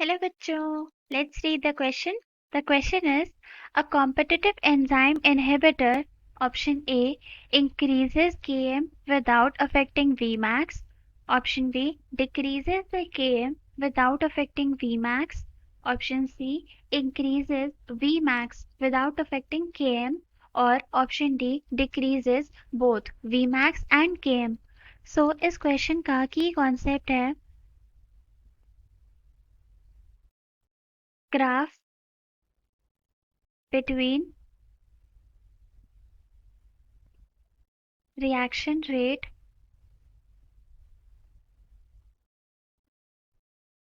Hello बच्चों, let's read the question. The question is, a competitive enzyme inhibitor, option A, increases Km without affecting Vmax. Option B, decreases the Km without affecting Vmax. Option C, increases Vmax without affecting Km. और option D, decreases both Vmax and Km. So इस question का key concept है graph between reaction rate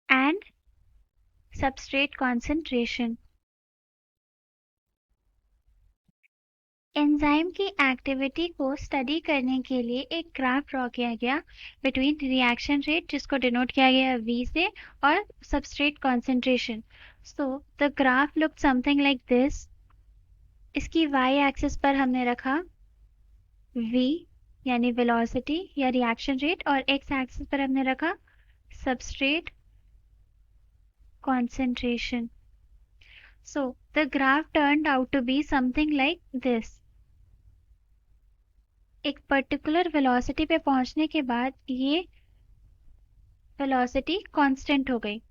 and substrate concentration. Enzyme की activity को study करने के लिए एक ग्राफ ड्रॉ किया गया बिटवीन रिएक्शन रेट जिसको डिनोट किया गया V से और substrate concentration. So the graph look something like this. इसकी y एक्सिस पर हमने रखा V यानी वेलोसिटी या रिएक्शन रेट और x एक्सिस पर हमने रखा substrate concentration. So the graph turned out to be something like this. एक पर्टिकुलर वेलोसिटी पे पहुंचने के बाद ये वेलोसिटी कांस्टेंट हो गई.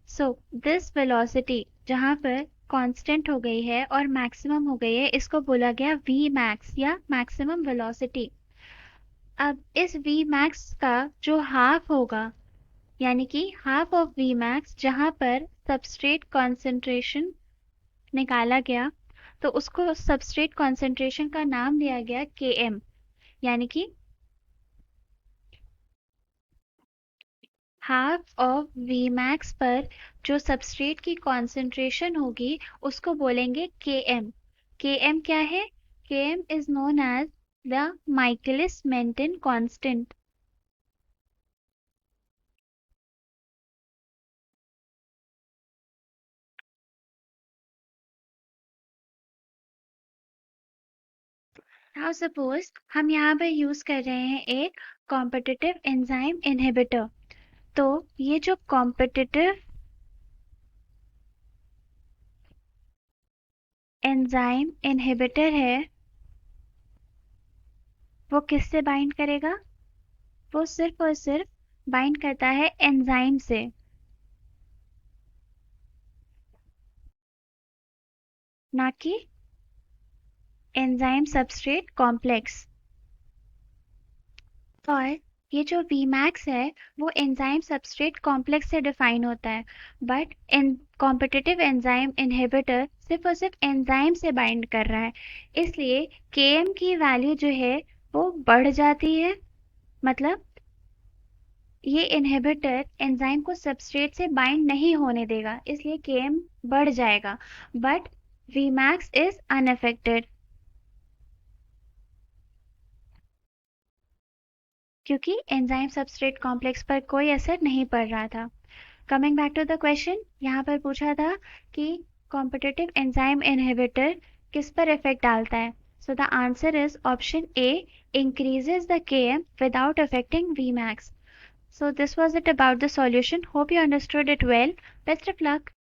सो दिस वेलोसिटी जहां पर कांस्टेंट हो गई है और मैक्सिमम हो गई है इसको बोला गया वी मैक्स या मैक्सिमम वेलोसिटी. अब इस वी मैक्स का जो हाफ होगा यानी कि हाफ ऑफ वी मैक्स जहां पर सबस्ट्रेट कॉन्सेंट्रेशन निकाला गया तो उसको सबस्ट्रेट कॉन्सेंट्रेशन का नाम दिया गया Km. यानी कि हाफ ऑफ Vmax पर जो सबस्ट्रेट की कॉन्सेंट्रेशन होगी उसको बोलेंगे Km. Km क्या है? Km is known as the Michaelis-Menten constant. Now suppose हम यहाँ पे यूज कर रहे हैं एक कॉम्पिटिटिव एंजाइम इनहिबिटर. तो ये जो कॉम्पिटिटिव एंजाइम इनहिबिटर है वो किससे बाइंड करेगा? वो सिर्फ और सिर्फ बाइंड करता है एंजाइम से, ना कि एंजाइम सबस्ट्रेट कॉम्प्लेक्स. और ये जो Vmax है वो एंजाइम सबस्ट्रेट कॉम्प्लेक्स से डिफाइन होता है, बट कॉम्पिटिटिव एंजाइम इनहिबिटर सिर्फ और सिर्फ एंजाइम से बाइंड कर रहा है. इसलिए Km की वैल्यू जो है वो बढ़ जाती है. मतलब ये इनहिबिटर एंजाइम को सबस्ट्रेट से बाइंड नहीं होने देगा, इसलिए Km बढ़ जाएगा, बट Vmax इज अनअफेक्टेड क्योंकि एंजाइम सबस्ट्रेट कॉम्प्लेक्स पर कोई असर नहीं पड़ रहा था. Coming back to the question, यहाँ पर पूछा था कि कॉम्पिटिटिव एंजाइम इनहिबिटर किस पर इफेक्ट डालता है. So the answer is option A, increases the Km without affecting Vmax. So this was it about the solution. Hope you understood it well. Best of luck.